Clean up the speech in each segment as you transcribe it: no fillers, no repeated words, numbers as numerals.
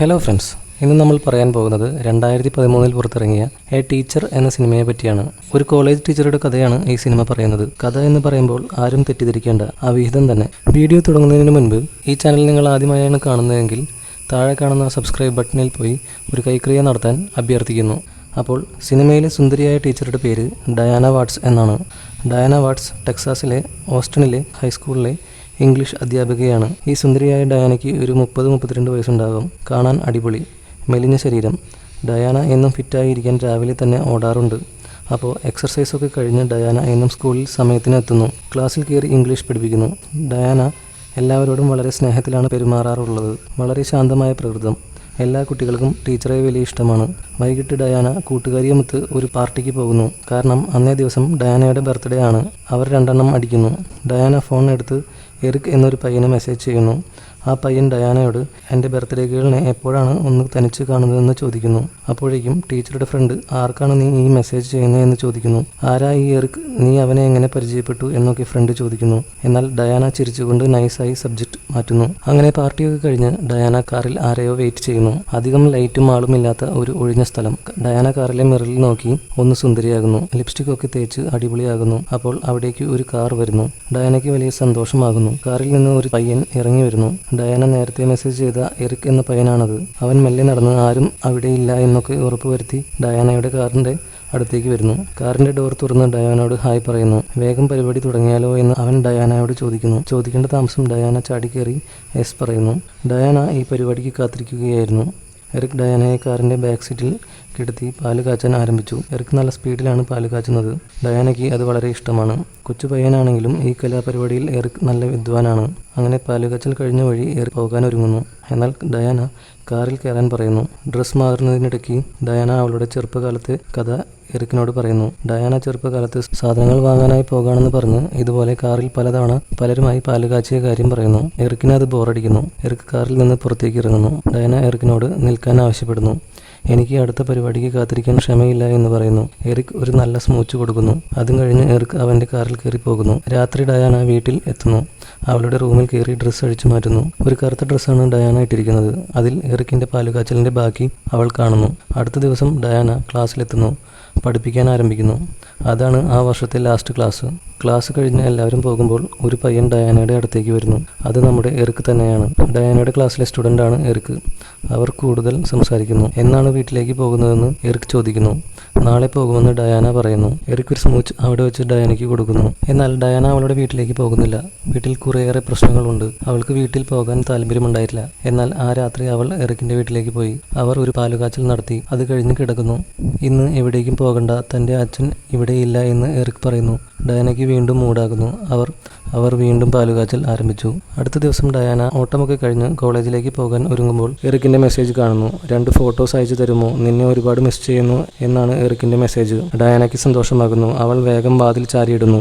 Hello friends, ഇന്ന് നമ്മൾ പറയാൻ പോകുന്നത് 2013 പുറത്തിറങ്ങിയ എ ടീച്ചർ എന്ന സിനിമയെ പറ്റിയാണ്. ഒരു കോളേജ് ടീച്ചറുടെ കഥയാണ് ഈ സിനിമ പറയുന്നത്. കഥ എന്ന് പറയുമ്പോൾ ആരും തെറ്റിദ്ധരിക്കേണ്ട, ആ വിഹിതം തന്നെ. വീഡിയോ തുടങ്ങുന്നതിന് മുൻപ് ഈ ചാനൽ നിങ്ങൾ ആദ്യമായാണ് കാണുന്നതെങ്കിൽ താഴെ കാണുന്ന സബ്സ്ക്രൈബ് ബട്ടണിൽ പോയി ഒരു കൈക്രിയ നടത്താൻ അഭ്യർത്ഥിക്കുന്നു. അപ്പോൾ സിനിമയിലെ സുന്ദരിയായ ടീച്ചറുടെ പേര് ഡയാന വാട്സ് എന്നാണ്. ഡയാന വാട്സ് ടെക്സാസിലെ ഓസ്റ്റിനിലെ ഹൈസ്കൂളിലെ ഇംഗ്ലീഷ് അധ്യാപികയാണ്. ഈ സുന്ദരിയായ ഡയാനയ്ക്ക് ഒരു 30-32 വയസ്സുണ്ടാകും. കാണാൻ അടിപൊളി, മെലിഞ്ഞ ശരീരം. ഡയാന എന്നും ഫിറ്റായി ഇരിക്കാൻ രാവിലെ തന്നെ ഓടാറുണ്ട്. അപ്പോൾ എക്സർസൈസൊക്കെ കഴിഞ്ഞ് ഡയാന എന്നും സ്കൂളിൽ സമയത്തിന് എത്തുന്നു. ക്ലാസ്സിൽ കയറി ഇംഗ്ലീഷ് പഠിപ്പിക്കുന്നു. ഡയാന എല്ലാവരോടും വളരെ സ്നേഹത്തിലാണ് പെരുമാറാറുള്ളത്. വളരെ ശാന്തമായ പ്രകൃതം. എല്ലാ കുട്ടികൾക്കും ടീച്ചറെ വലിയ ഇഷ്ടമാണ്. വൈകിട്ട് ഡയാന കൂട്ടുകാരിയുമൊത്ത് ഒരു പാർട്ടിക്ക് പോകുന്നു. കാരണം അന്നേ ദിവസം ഡയാനയുടെ ബർത്ത്ഡേ ആണ്. അവർ 2 അടിക്കുന്നു. ഡയാന ഫോൺ എടുത്ത് എറിക് എന്നൊരു പയ്യന് മെസ്സേജ് ചെയ്യുന്നു. ആ പയ്യൻ ഡയാനയോട് എൻ്റെ ബർത്ത്ഡേ ഗേളിനെ എപ്പോഴാണ് ഒന്ന് തനിച്ച് കാണുന്നതെന്ന് ചോദിക്കുന്നു. അപ്പോഴേക്കും ടീച്ചറുടെ ഫ്രണ്ട് ആർക്കാണ് നീ ഈ മെസ്സേജ് ചെയ്യുന്നതെന്ന് ചോദിക്കുന്നു. ആരാ ഈ എറിക്, നീ അവനെ എങ്ങനെ പരിചയപ്പെട്ടു എന്നൊക്കെ ഫ്രണ്ട് ചോദിക്കുന്നു. എന്നാൽ ഡയാന ചിരിച്ചുകൊണ്ട് നൈസായി സബ്ജക്റ്റ് മാറ്റുന്നു. അങ്ങനെ പാർട്ടിയൊക്കെ കഴിഞ്ഞ് ഡയാന കാറിൽ ആരെയോ വെയിറ്റ് ചെയ്യുന്നു. അധികം ലൈറ്റും ആളും ഇല്ലാത്ത ഒരു ഒഴിഞ്ഞ സ്ഥലം. ഡയാന കാറിലെ മിററിൽ നോക്കി ഒന്ന് സുന്ദരിയാകുന്നു. ലിപ്സ്റ്റിക് ഒക്കെ തേച്ച് അടിപൊളിയാകുന്നു. അപ്പോൾ അവിടേക്ക് ഒരു കാർ വരുന്നു. ഡയാനയ്ക്ക് വലിയ സന്തോഷമാകുന്നു. കാറിൽ നിന്ന് ഒരു പയ്യൻ ഇറങ്ങി വരുന്നു. ഡയാന നേരത്തെ മെസ്സേജ് ചെയ്ത എറിക് എന്ന പയ്യനാണത്. അവൻ മെല്ലെ നടന്ന് ആരും അവിടെയില്ല എന്നൊക്കെ ഉറപ്പുവരുത്തി ഡയാനയുടെ കാറിന്റെ അടുത്തേക്ക് വരുന്നു. കാറിന്റെ ഡോർ തുറന്ന് ഡയാനയോട് ഹായ് പറയുന്നു. വേഗം പരിപാടി തുടങ്ങിയാലോ എന്ന് അവൻ ഡയാനയോട് ചോദിക്കുന്നു. ചോദിക്കേണ്ട താമസം ഡയാന ചാടിക്കേറി എസ് പറയുന്നു. ഡയാന ഈ പരിപാടിക്ക് കാത്തിരിക്കുകയായിരുന്നു. എറിക് ഡയാനയെ കാറിന്റെ ബാക്ക് സീറ്റിൽ കിടത്തി പാല് കാച്ചാൻ ആരംഭിച്ചു. എറിക് നല്ല സ്പീഡിലാണ് പാല് കാച്ചുന്നത്. ഡയാനയ്ക്ക് അത് വളരെ ഇഷ്ടമാണ്. കൊച്ചു പയ്യനാണെങ്കിലും ഈ കലാപരിപാടിയിൽ എറിക് നല്ല വിദ്വാനാണ്. അങ്ങനെ പാലുകാച്ചൽ കഴിഞ്ഞ വഴി എറിക് പോകാൻ ഒരുങ്ങുന്നു. എന്നാൽ ഡയാന കാറിൽ കയറാൻ പറയുന്നു. ഡ്രസ് മാറുന്നതിനിടയ്ക്ക് ഡയാന അവളുടെ ചെറുപ്പകാലത്തെ കഥ എറിക്കിനോട് പറയുന്നു. ഡയാന ചെറുപ്പകാലത്ത് സാധനങ്ങൾ വാങ്ങാനായി പോകാണെന്ന് പറഞ്ഞ് ഇതുപോലെ കാറിൽ പലതവണ പലരുമായി പാല് കാച്ചിയ കാര്യം പറയുന്നു. എറിക്കിന് അത് ബോറടിക്കുന്നു. എറിക് കാറിൽ നിന്ന് പുറത്തേക്ക് ഇറങ്ങുന്നു. ഡയാന എറിക്കിനോട് നിൽക്കാൻ ആവശ്യപ്പെടുന്നു. എനിക്ക് അടുത്ത പരിപാടിക്ക് കാത്തിരിക്കാൻ ക്ഷമയില്ല എന്ന് പറയുന്നു. എറിക് ഒരു നല്ല സ്മൂച്ച് കൊടുക്കുന്നു. അതും കഴിഞ്ഞ് എറിക് അവന്റെ കാറിൽ കയറി പോകുന്നു. രാത്രി ഡയാന വീട്ടിൽ എത്തുന്നു. അവളുടെ റൂമിൽ കയറി ഡ്രസ്സ് അഴിച്ചു മാറ്റുന്നു. ഒരു കറുത്ത ഡ്രസ്സാണ് ഡയാന ഇട്ടിരിക്കുന്നത്. അതിൽ എറിക്കിന്റെ പാലുകാച്ചലിന്റെ ബാക്കി അവൾ കാണുന്നു. അടുത്ത ദിവസം ഡയാന ക്ലാസ്സിലെത്തുന്നു. പഠിപ്പിക്കാൻ ആരംഭിക്കുന്നു. അതാണ് ആ വർഷത്തെ ലാസ്റ്റ് ക്ലാസ്. ക്ലാസ് കഴിഞ്ഞ് എല്ലാവരും പോകുമ്പോൾ ഒരു പയ്യൻ ഡയാനയുടെ അടുത്തേക്ക് വരുന്നു. അത് നമ്മുടെ എറിക് തന്നെയാണ്. ഡയാനയുടെ ക്ലാസ്സിലെ സ്റ്റുഡൻ്റാണ് എറിക്. അവർ കൂടുതൽ സംസാരിക്കുന്നു. എന്നാണ് വീട്ടിലേക്ക് പോകുന്നതെന്ന് എറിക് ചോദിക്കുന്നു. നാളെ പോകുമെന്ന് ഡയാന പറയുന്നു. എറിക് ഒരു സ്മൂച്ച് അവിടെ വെച്ച് ഡയാനയ്ക്ക് കൊടുക്കുന്നു. എന്നാൽ ഡയാന അവളുടെ വീട്ടിലേക്ക് പോകുന്നില്ല. വീട്ടിൽ കുറേയേറെ പ്രശ്നങ്ങളുണ്ട്. അവൾക്ക് വീട്ടിൽ പോകാൻ താല്പര്യമുണ്ടായിട്ടില്ല. എന്നാൽ ആ രാത്രി അവൾ എറിക്കിന്റെ വീട്ടിലേക്ക് പോയി. അവർ ഒരു പാലുകാച്ചൽ നടത്തി. അത് കഴിഞ്ഞ് കിടക്കുന്നു. ഇന്ന് എവിടേക്കും പോകണ്ട, തൻ്റെ അച്ഛൻ ഇവിടെയില്ല എന്ന് എറിക് പറയുന്നു. ഡയാനയ്ക്ക് വീണ്ടും മൂടാകുന്നു. അവർ വീണ്ടും പാലുകാച്ചൽ ആരംഭിച്ചു. അടുത്ത ദിവസം ഡയാന ഓട്ടമൊക്കെ കഴിഞ്ഞ് കോളേജിലേക്ക് പോകാൻ ഒരുങ്ങുമ്പോൾ എറിക്കിന്റെ മെസ്സേജ് കാണുന്നു. 2 ഫോട്ടോസ് അയച്ചു തരുമോ, നിന്നെ ഒരുപാട് മിസ് ചെയ്യുന്നു എന്നാണ് എറിക്കിന്റെ മെസ്സേജ്. ഡയാനയ്ക്ക് സന്തോഷമാകുന്നു. അവൾ വേഗം വാതിൽ ചാരിയിടുന്നു.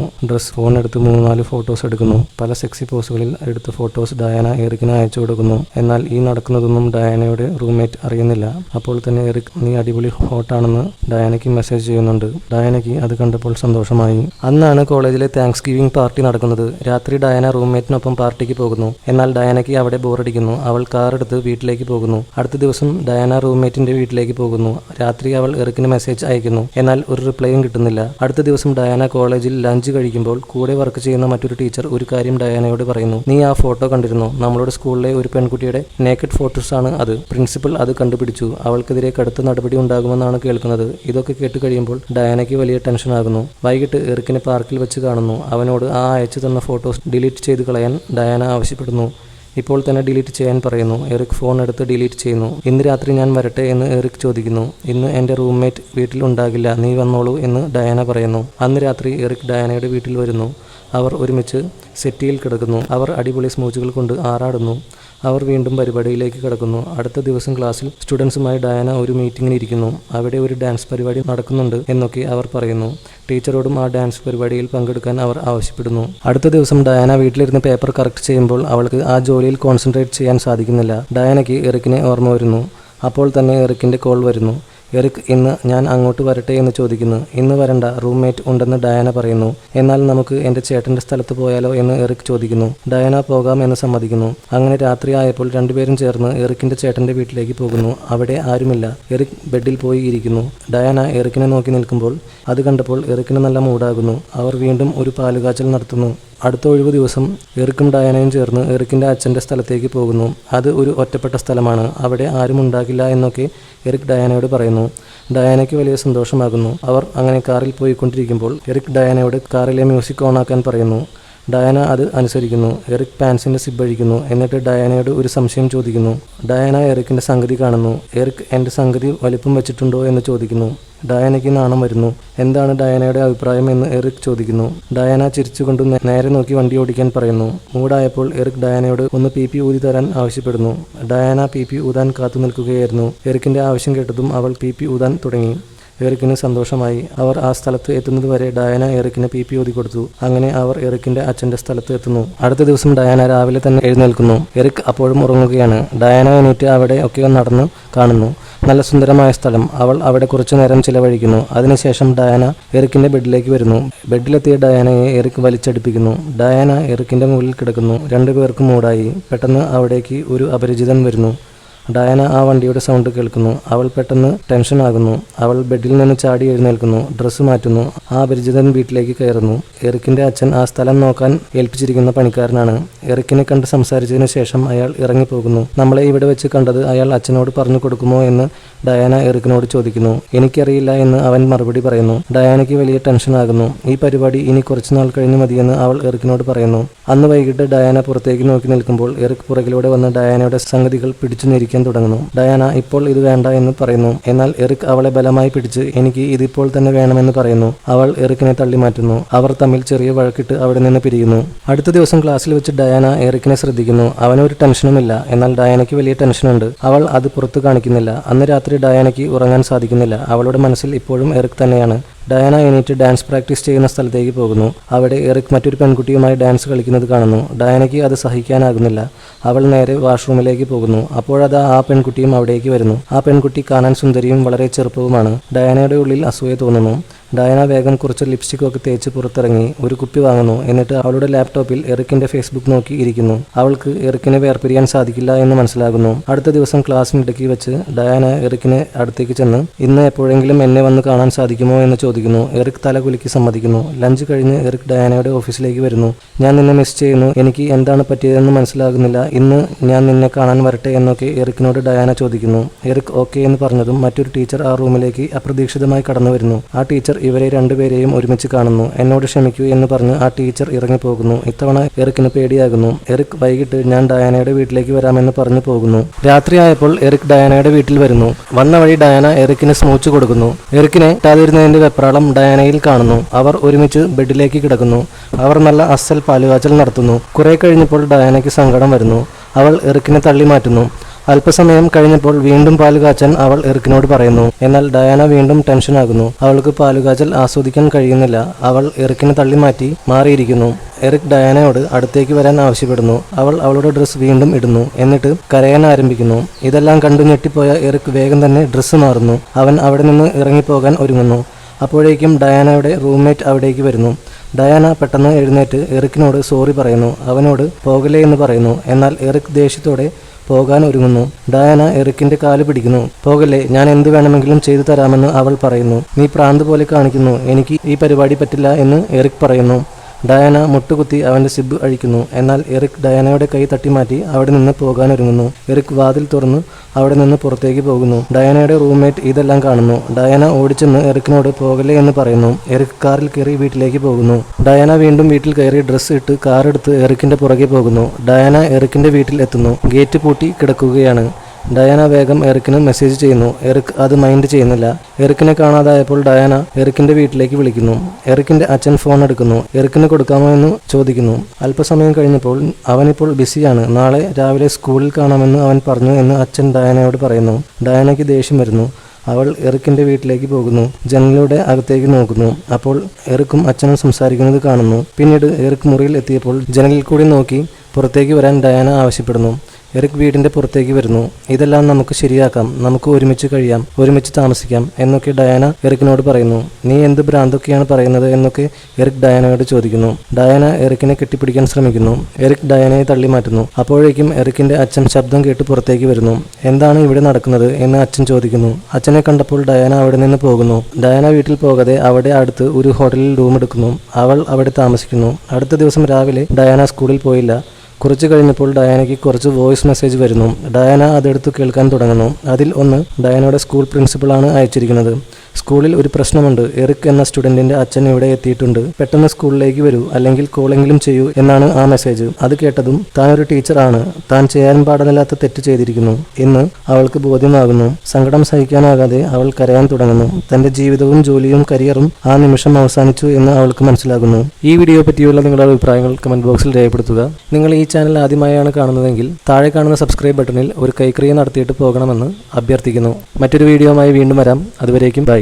ഫോൺ എടുത്ത് 3-4 ഫോട്ടോസ് എടുക്കുന്നു. പല സെക്സി പോസുകളിൽ എടുത്ത ഫോട്ടോസ് ഡയാന എറിക്കിന് അയച്ചു കൊടുക്കുന്നു. എന്നാൽ ഈ നടക്കുന്നതൊന്നും ഡയാനയുടെ റൂംമേറ്റ് അറിയുന്നില്ല. അപ്പോൾ തന്നെ എറിക് നീ അടിപൊളി ഹോട്ടാണെന്ന് ഡയാനയ്ക്ക് മെസ്സേജ് ചെയ്യുന്നുണ്ട്. ഡയാനയ്ക്ക് അത് കണ്ടപ്പോൾ സന്തോഷമായി. അന്നാണ് കോളേജിലെ താങ്ക്സ് ഗിവിംഗ് പാർട്ടി നടക്കുന്നത്. രാത്രി ഡയാന റൂംമേറ്റിനൊപ്പം പാർട്ടിക്ക് പോകുന്നു. എന്നാൽ ഡയാനയ്ക്ക് അവിടെ ബോറടിക്കുന്നു. അവൾ കാർ എടുത്ത് വീട്ടിലേക്ക് പോകുന്നു. അടുത്ത ദിവസം ഡയാന റൂംമേറ്റിന്റെ വീട്ടിലേക്ക് പോകുന്നു. രാത്രി അവൾ എറിക്കിന് മെസ്സേജ് അയക്കുന്നു. എന്നാൽ ഒരു റിപ്ലൈയും കിട്ടുന്നില്ല. അടുത്ത ദിവസം ഡയാന കോളേജിൽ ലഞ്ച് കഴിക്കുമ്പോൾ കൂടെ വർക്ക് ചെയ്യുന്ന മറ്റൊരു ടീച്ചർ ഒരു കാര്യം ഡയാനയോട് പറയുന്നു. നീ ആ ഫോട്ടോ കണ്ടിരുന്നോ? നമ്മളുടെ സ്കൂളിലെ ഒരു പെൺകുട്ടിയുടെ നേക്കഡ് ഫോട്ടോസ് ആണ് അത്. പ്രിൻസിപ്പൽ അത് കണ്ടുപിടിച്ചു. അവൾക്കെതിരെ കടുത്ത നടപടി ഉണ്ടാകുമെന്നാണ് കേൾക്കുന്നത്. ഇതൊക്കെ കേട്ട് കഴിയുമ്പോൾ ഡയാനയ്ക്ക് വലിയ ടെൻഷനാകുന്നു. വൈകിട്ട് എറിക്കിനെ പാർക്കിൽ വെച്ച് കാണുന്നു. അവനോട് ആ അയച്ചു തന്ന ഫോട്ടോസ് ഡിലീറ്റ് ചെയ്ത് കളയാൻ ഡയാന ആവശ്യപ്പെടുന്നു. ഇപ്പോൾ തന്നെ ഡിലീറ്റ് ചെയ്യാൻ പറയുന്നു. എറിക് ഫോൺ എടുത്ത് ഡിലീറ്റ് ചെയ്യുന്നു. ഇന്ന് രാത്രി ഞാൻ വരട്ടെ എന്ന് എറിക് ചോദിക്കുന്നു. ഇന്ന് എൻ്റെ റൂംമേറ്റ് വീട്ടിൽ ഉണ്ടാകില്ല, നീ വന്നോളൂ എന്ന് ഡയാന പറയുന്നു. അന്ന് രാത്രി എറിക് ഡയാനയുടെ വീട്ടിൽ വരുന്നു. അവർ ഒരുമിച്ച് സെറ്റിയിൽ കിടക്കുന്നു. അവർ അടിപൊളി സ്മൂച്ചുകൾ കൊണ്ട് ആറാടുന്നു. അവർ വീണ്ടും പരിപാടിയിലേക്ക് കടക്കുന്നു. അടുത്ത ദിവസം ക്ലാസ്സിൽ സ്റ്റുഡൻസുമായി ഡയാന ഒരു മീറ്റിംഗിന് ഇരിക്കുന്നു. അവിടെ ഒരു ഡാൻസ് പരിപാടി നടക്കുന്നുണ്ട് എന്നൊക്കെ അവർ പറയുന്നു. ടീച്ചറോടും ആ ഡാൻസ് പരിപാടിയിൽ പങ്കെടുക്കാൻ അവർ ആവശ്യപ്പെടുന്നു. അടുത്ത ദിവസം ഡയാന വീട്ടിലിരുന്ന് പേപ്പർ കറക്റ്റ് ചെയ്യുമ്പോൾ അവൾക്ക് ആ ജോലിയിൽ കോൺസെൻട്രേറ്റ് ചെയ്യാൻ സാധിക്കുന്നില്ല. ഡയാനയ്ക്ക് എറിക്കിനെ ഓർമ്മ വരുന്നു. അപ്പോൾ തന്നെ എറിക്കിന്റെ കോൾ വരുന്നു. എറിക് ഇന്ന് ഞാൻ അങ്ങോട്ട് വരട്ടെ എന്ന് ചോദിക്കുന്നു. ഇന്ന് വരണ്ട, റൂംമേറ്റ് ഉണ്ടെന്ന് ഡയാന പറയുന്നു. എന്നാൽ നമുക്ക് എൻ്റെ ചേട്ടൻ്റെ സ്ഥലത്ത് പോയാലോ എന്ന് എറിക് ചോദിക്കുന്നു. ഡയാന പോകാം എന്ന് സമ്മതിക്കുന്നു. അങ്ങനെ രാത്രിയായപ്പോൾ രണ്ടുപേരും ചേർന്ന് എറിക്കിൻ്റെ ചേട്ടൻ്റെ വീട്ടിലേക്ക് പോകുന്നു. അവിടെ ആരുമില്ല. എറിക് ബെഡിൽ പോയി ഇരിക്കുന്നു. ഡയാന എറിക്കിനെ നോക്കി നിൽക്കുമ്പോൾ അത് കണ്ടപ്പോൾ എറിക്കിന് നല്ല മൂടാകുന്നു. അവർ വീണ്ടും ഒരു പാലുകാച്ചൽ നടത്തുന്നു. അടുത്ത ഒഴിവ് ദിവസം എറിക്കും ഡയാനയും ചേർന്ന് എറിക്കിൻ്റെ അച്ഛൻ്റെ സ്ഥലത്തേക്ക് പോകുന്നു. അത് ഒരു ഒറ്റപ്പെട്ട സ്ഥലമാണ്. അവിടെ ആരും ഉണ്ടാകില്ല എന്നൊക്കെ എറിക് ഡയാനയോട് പറയുന്നു. ഡയാനയ്ക്ക് വലിയ സന്തോഷമാകുന്നു. അവർ അങ്ങനെ കാറിൽ പോയിക്കൊണ്ടിരിക്കുമ്പോൾ എറിക് ഡയാനയോട് കാറിലെ മ്യൂസിക് ഓണാക്കാൻ പറയുന്നു. ഡയാന അത് അനുസരിക്കുന്നു. എറിക് പാൻസിൻ്റെ സിബ് അഴിക്കുന്നു. എന്നിട്ട് ഡയാനയോട് ഒരു സംശയം ചോദിക്കുന്നു. ഡയാന എറിക്കിൻ്റെ സംഗതി കാണുന്നു. എറിക് എൻ്റെ സംഗതി വലിപ്പം വെച്ചിട്ടുണ്ടോ എന്ന് ചോദിക്കുന്നു. ഡയാനയ്ക്ക് നാണം വരുന്നു. എന്താണ് ഡയാനയുടെ അഭിപ്രായം എന്ന് എറിക് ചോദിക്കുന്നു. ഡയാന ചിരിച്ചുകൊണ്ട് നേരെ നോക്കി വണ്ടി ഓടിക്കാൻ പറയുന്നു. മൂടായപ്പോൾ എറിക് ഡയാനയോട് ഒന്ന് പി ഊതി തരാൻ ആവശ്യപ്പെടുന്നു. ഡയാന പി ഊതാൻ കാത്തു നിൽക്കുകയായിരുന്നു. എറിക്കിൻ്റെ ആവശ്യം കേട്ടതും അവൾ പി ഊതാൻ തുടങ്ങി. എറിക്കിന് സന്തോഷമായി. അവർ ആ സ്ഥലത്ത് എത്തുന്നതുവരെ ഡയാന എറിക്കിന് പി ഊതി കൊടുത്തു. അങ്ങനെ അവർ എറിക്കിന്റെ അച്ഛന്റെ സ്ഥലത്ത് എത്തുന്നു. അടുത്ത ദിവസം ഡയാന രാവിലെ തന്നെ എഴുന്നേൽക്കുന്നു. എറിക് അപ്പോഴും ഉറങ്ങുകയാണ്. ഡയാന എണീറ്റ് അവിടെ ഒക്കെ നടന്നു കാണുന്നു. നല്ല സുന്ദരമായ സ്ഥലം. അവൾ അവിടെ കുറച്ചു നേരം ചിലവഴിക്കുന്നു. അതിനുശേഷം ഡയാന എറിക്കിന്റെ ബെഡിലേക്ക് വരുന്നു. ബെഡിലെത്തിയ ഡയാനയെ എറിക് വലിച്ചടിപ്പിക്കുന്നു. ഡയാന എറിക്കിന്റെ മുകളിൽ കിടക്കുന്നു. രണ്ടുപേർക്കും മൂടായി. പെട്ടെന്ന് അവിടേക്ക് ഒരു അപരിചിതൻ വരുന്നു. ഡയാന ആ വണ്ടിയുടെ സൗണ്ട് കേൾക്കുന്നു. അവൾ പെട്ടെന്ന് ടെൻഷനാകുന്നു. അവൾ ബെഡിൽ നിന്ന് ചാടി എഴുന്നേൽക്കുന്നു. ഡ്രസ്സ് മാറ്റുന്നു. ആ അപരിചിതൻ വീട്ടിലേക്ക് കയറുന്നു. എറിക്കിന്റെ അച്ഛൻ ആ സ്ഥലം നോക്കാൻ ഏൽപ്പിച്ചിരിക്കുന്ന പണിക്കാരനാണ്. എറിക്കിനെ കണ്ട് സംസാരിച്ചതിന് ശേഷം അയാൾ ഇറങ്ങിപ്പോകുന്നു. നമ്മളെ ഇവിടെ വെച്ച് കണ്ടത് അയാൾ അച്ഛനോട് പറഞ്ഞു കൊടുക്കുമോ എന്ന് ഡയാന എറിക്കിനോട് ചോദിക്കുന്നു. എനിക്കറിയില്ല എന്ന് അവൻ മറുപടി പറയുന്നു. ഡയാനയ്ക്ക് വലിയ ടെൻഷനാകുന്നു. ഈ പരിപാടി ഇനി കുറച്ചുനാൾ കഴിഞ്ഞ് മതിയെന്ന് അവൾ എറിക്കിനോട് പറയുന്നു. അന്ന് വൈകിട്ട് ഡയാന പുറത്തേക്ക് നോക്കി നിൽക്കുമ്പോൾ എറിക് പുറകിലൂടെ വന്ന് ഡയാനയുടെ സംഗതികൾ പിടിച്ചു നിരിക്കാൻ തുടങ്ങുന്നു. ഡയാന ഇപ്പോൾ ഇത് വേണ്ട എന്ന് പറയുന്നു. എന്നാൽ എറിക് അവളെ ബലമായി പിടിച്ച് എനിക്ക് ഇതിപ്പോൾ തന്നെ വേണമെന്ന് പറയുന്നു. അവൾ എറിക്കിനെ തള്ളി മാറ്റുന്നു. അവർ തമ്മിൽ ചെറിയ വഴക്കിട്ട് അവിടെ നിന്ന് പിരിയുന്നു. അടുത്ത ദിവസം ക്ലാസ്സിൽ വെച്ച് ഡയാന എറിക്കിനെ ശ്രദ്ധിക്കുന്നു. അവനൊരു ടെൻഷനുമില്ല. എന്നാൽ ഡയാനയ്ക്ക് വലിയ ടെൻഷനുണ്ട്. അവൾ അത് പുറത്തു കാണിക്കുന്നില്ല. അന്ന് രാത്രി ഡയാനയ്ക്ക് ഉറങ്ങാൻ സാധിക്കുന്നില്ല. അവളുടെ മനസ്സിൽ ഇപ്പോഴും എറിക് തന്നെയാണ്. ഡയാന എണീറ്റ് ഡാൻസ് പ്രാക്ടീസ് ചെയ്യുന്ന സ്ഥലത്തേക്ക് പോകുന്നു. അവിടെ എറിക് മറ്റൊരു പെൺകുട്ടിയുമായി ഡാൻസ് കളിക്കുന്നത് കാണുന്നു. ഡയാനയ്ക്ക് അത് സഹിക്കാനാകുന്നില്ല. അവൾ നേരെ വാഷ്റൂമിലേക്ക് പോകുന്നു. അപ്പോഴത് ആ പെൺകുട്ടിയും അവിടേക്ക് വരുന്നു. ആ പെൺകുട്ടി കാണാൻ സുന്ദരിയും വളരെ ചെറുപ്പവുമാണ്. ഡയാനയുടെ ഉള്ളിൽ അസൂയ തോന്നുന്നു. ഡയാന വേഗം കുറച്ച് ലിപ്സ്റ്റിക്കൊക്കെ തേച്ച് പുറത്തിറങ്ങി ഒരു കുപ്പി വാങ്ങുന്നു. എന്നിട്ട് അവളുടെ ലാപ്ടോപ്പിൽ എറിക്കിന്റെ ഫേസ്ബുക്ക് നോക്കി ഇരിക്കുന്നു. അവൾക്ക് എറിക്കിനെ വേർപിരിയാൻ സാധിക്കില്ല എന്ന് മനസ്സിലാകുന്നു. അടുത്ത ദിവസം ക്ലാസ്സിനിടയ്ക്ക് വെച്ച് ഡയാന എറിക്കിനെ അടുത്തേക്ക് ചെന്ന് ഇന്ന് എപ്പോഴെങ്കിലും എന്നെ വന്ന് കാണാൻ സാധിക്കുമോ എന്ന് ചോദിക്കുന്നു. എറിക് തല കുലുക്കി സമ്മതിക്കുന്നു. ലഞ്ച് കഴിഞ്ഞ് എറിക് ഡയാനയുടെ ഓഫീസിലേക്ക് വരുന്നു. ഞാൻ നിന്നെ മിസ് ചെയ്യുന്നു. എനിക്ക് എന്താണ് പറ്റിയതെന്ന് മനസ്സിലാകുന്നില്ല. ഇന്ന് ഞാൻ നിന്നെ കാണാൻ വരട്ടെ എന്നൊക്കെ എറിക്കിനോട് ഡയാന ചോദിക്കുന്നു. എറിക് ഓക്കെ എന്ന് പറഞ്ഞതും മറ്റൊരു ടീച്ചർ ആ റൂമിലേക്ക് അപ്രതീക്ഷിതമായി കടന്നു വരുന്നു. ആ ടീച്ചർ ഇവരെ രണ്ടുപേരെയും ഒരുമിച്ച് കാണുന്നു. എന്നോട് ക്ഷമിക്കൂ എന്ന് പറഞ്ഞ് ആ ടീച്ചർ ഇറങ്ങിപ്പോകുന്നു. ഇത്തവണ എറിക്കിന് പേടിയാകുന്നു. എറിക് വൈകിട്ട് ഞാൻ ഡയാനയുടെ വീട്ടിലേക്ക് വരാമെന്ന് പറഞ്ഞു പോകുന്നു. രാത്രിയായപ്പോൾ എറിക് ഡയാനയുടെ വീട്ടിൽ വരുന്നു. വന്ന വഴി ഡയാന എറിക്കിന് സ്മൂച്ച് കൊടുക്കുന്നു. എറിക്കിനെ കിട്ടാതിരുന്നതിന്റെ വെപ്രാളം ഡയാനയിൽ കാണുന്നു. അവർ ഒരുമിച്ച് ബെഡിലേക്ക് കിടക്കുന്നു. അവർ നല്ല അസൽ പാലുകാച്ചൽ നടത്തുന്നു. കുറെ കഴിഞ്ഞപ്പോൾ ഡയാനയ്ക്ക് സങ്കടം വരുന്നു. അവൾ എറിക്കിനെ തള്ളി മാറ്റുന്നു. അല്പസമയം കഴിഞ്ഞപ്പോൾ വീണ്ടും പാലുകാച്ചാൻ അവൾ എറിക്കിനോട് പറയുന്നു. എന്നാൽ ഡയാന വീണ്ടും ടെൻഷനാകുന്നു. അവൾക്ക് പാലുകാച്ചൽ ആസ്വദിക്കാൻ കഴിയുന്നില്ല. അവൾ എറിക്കിനെ തള്ളി മാറ്റി മാറിയിരിക്കുന്നു. എറിക് ഡയാനയോട് അടുത്തേക്ക് വരാൻ ആവശ്യപ്പെടുന്നു. അവൾ അവളുടെ ഡ്രസ്സ് വീണ്ടും ഇടുന്നു. എന്നിട്ട് കരയാൻ ആരംഭിക്കുന്നു. ഇതെല്ലാം കണ്ടു ഞെട്ടിപ്പോയ എറിക് വേഗം തന്നെ ഡ്രസ്സ് മാറുന്നു. അവൻ അവിടെ നിന്ന് ഇറങ്ങിപ്പോകാൻ ഒരുങ്ങുന്നു. അപ്പോഴേക്കും ഡയാനയുടെ റൂംമേറ്റ് അവിടേക്ക് വരുന്നു. ഡയാന പെട്ടെന്ന് എഴുന്നേറ്റ് എറിക്കിനോട് സോറി പറയുന്നു. അവനോട് പോകലേ എന്ന് പറയുന്നു. എന്നാൽ എറിക് ദേഷ്യത്തോടെ പോകാൻ ഒരുങ്ങുന്നു. ഡയാന എറിക്കിന്റെ കാല് പിടിക്കുന്നു. പോകല്ലേ, ഞാൻ എന്ത് വേണമെങ്കിലും ചെയ്തു തരാമെന്ന് അവൾ പറയുന്നു. നീ പ്രാന്ത് പോലെ കാണിക്കുന്നു. എനിക്ക് ഈ പരിപാടി പറ്റില്ല എന്ന് എറിക് പറയുന്നു. ഡയാന മുട്ടുകുത്തി അവന്റെ സിബ് അഴിക്കുന്നു. എന്നാൽ എറിക് ഡയാനയുടെ കൈ തട്ടിമാറ്റി അവിടെ നിന്ന് പോകാനൊരുങ്ങുന്നു. എറിക് വാതിൽ തുറന്ന് അവിടെ നിന്ന് പുറത്തേക്ക് പോകുന്നു. ഡയാനയുടെ റൂംമേറ്റ് ഇതെല്ലാം കാണുന്നു. ഡയാന ഓടിച്ചെന്ന് എറിക്കിനോട് പോകലേ എന്ന് പറയുന്നു. എറിക് കാറിൽ കയറി വീട്ടിലേക്ക് പോകുന്നു. ഡയാന വീണ്ടും വീട്ടിൽ കയറി ഡ്രസ്സ് ഇട്ട് കാറെടുത്ത് എറിക്കിന്റെ പുറകെ പോകുന്നു. ഡയാന എറിക്കിന്റെ വീട്ടിൽ എത്തുന്നു. ഗേറ്റ് പൂട്ടി കിടക്കുകയാണ്. ഡയാന വേഗം എറിക്കിന് മെസ്സേജ് ചെയ്യുന്നു. എറിക് അത് മൈൻഡ് ചെയ്യുന്നില്ല. എറിക്കിനെ കാണാതായപ്പോൾ ഡയാന എറിക്കിന്റെ വീട്ടിലേക്ക് വിളിക്കുന്നു. എറിക്കിന്റെ അച്ഛൻ ഫോൺ എടുക്കുന്നു. എറിക്കിന് കൊടുക്കാമോ എന്ന് ചോദിക്കുന്നു. അല്പസമയം കഴിഞ്ഞപ്പോൾ അവനിപ്പോൾ ബിസിയാണ്. നാളെ രാവിലെ സ്കൂളിൽ കാണാമെന്ന് അവൻ പറഞ്ഞു എന്ന് അച്ഛൻ ഡയാനയോട് പറയുന്നു. ഡയാനയ്ക്ക് ദേഷ്യം വരുന്നു. അവൾ എറിക്കിന്റെ വീട്ടിലേക്ക് പോകുന്നു. ജനലിലൂടെ അകത്തേക്ക് നോക്കുന്നു. അപ്പോൾ എറിക്കും അച്ഛനും സംസാരിക്കുന്നത് കാണുന്നു. പിന്നീട് എറിക് മുറിയിൽ എത്തിയപ്പോൾ ജനലിൽ കൂടി നോക്കി പുറത്തേക്ക് വരാൻ ഡയാന ആവശ്യപ്പെടുന്നു. എറിക് വീടിന്റെ പുറത്തേക്ക് വരുന്നു. ഇതെല്ലാം നമുക്ക് ശരിയാക്കാം, നമുക്ക് ഒരുമിച്ച് കഴിയാം, ഒരുമിച്ച് താമസിക്കാം എന്നൊക്കെ ഡയാന എറിക്കിനോട് പറയുന്നു. നീ എന്ത് ഭ്രാന്തൊക്കെയാണ് പറയുന്നത് എന്നൊക്കെ എറിക് ഡയാനയോട് ചോദിക്കുന്നു. ഡയാന എറിക്കിനെ കെട്ടിപ്പിടിക്കാൻ ശ്രമിക്കുന്നു. എറിക് ഡയാനയെ തള്ളി മാറ്റുന്നു. അപ്പോഴേക്കും എറിക്കിന്റെ അച്ഛൻ ശബ്ദം കേട്ട് പുറത്തേക്ക് വരുന്നു. എന്താണ് ഇവിടെ നടക്കുന്നത് എന്ന് അച്ഛൻ ചോദിക്കുന്നു. അച്ഛനെ കണ്ടപ്പോൾ ഡയാന അവിടെ നിന്ന് പോകുന്നു. ഡയാന വീട്ടിൽ പോകാതെ അവിടെ അടുത്ത് ഒരു ഹോട്ടലിൽ റൂം എടുക്കുന്നു. അവൾ അവിടെ താമസിക്കുന്നു. അടുത്ത ദിവസം രാവിലെ ഡയാന സ്കൂളിൽ പോയില്ല. കുറച്ച് കഴിഞ്ഞപ്പോൾ ഡയാനയ്ക്ക് കുറച്ച് വോയിസ് മെസ്സേജ് വരുന്നു. ഡയാന അതെടുത്ത് കേൾക്കാൻ തുടങ്ങുന്നു. അതിൽ ഒന്ന് ഡയാനയുടെ സ്കൂൾ പ്രിൻസിപ്പളാണ് അയച്ചിരിക്കുന്നത്. സ്കൂളിൽ ഒരു പ്രശ്നമുണ്ട്. എറിക് എന്ന സ്റ്റുഡന്റിന്റെ അച്ഛൻ ഇവിടെ എത്തിയിട്ടുണ്ട്. പെട്ടെന്ന് സ്കൂളിലേക്ക് വരൂ, അല്ലെങ്കിൽ കോളെങ്കിലും ചെയ്യൂ എന്നാണ് ആ മെസ്സേജ്. അത് കേട്ടതും താൻ ഒരു ടീച്ചറാണ്, താൻ ചെയ്യാൻ പാടില്ലാത്ത തെറ്റ് ചെയ്തിരിക്കുന്നു എന്ന് അവൾക്ക് ബോധ്യമാകുന്നു. സങ്കടം സഹിക്കാനാകാതെ അവൾ കരയാൻ തുടങ്ങുന്നു. തന്റെ ജീവിതവും ജോലിയും കരിയറും ആ നിമിഷം അവസാനിച്ചു എന്ന് അവൾക്ക് മനസ്സിലാകുന്നു. ഈ വീഡിയോ പറ്റിയുള്ള നിങ്ങളുടെ അഭിപ്രായങ്ങൾ കമന്റ് ബോക്സിൽ രേഖപ്പെടുത്തുക. നിങ്ങൾ ഈ ചാനൽ ആദ്യമായാണ് കാണുന്നതെങ്കിൽ താഴെ കാണുന്ന സബ്സ്ക്രൈബ് ബട്ടണിൽ ഒരു കൈക്രിയ നടത്തിയിട്ട് പോകണമെന്ന് അഭ്യർത്ഥിക്കുന്നു. മറ്റൊരു വീഡിയോയുമായി വീണ്ടും വരാം. അതുവരേക്കും ബൈ.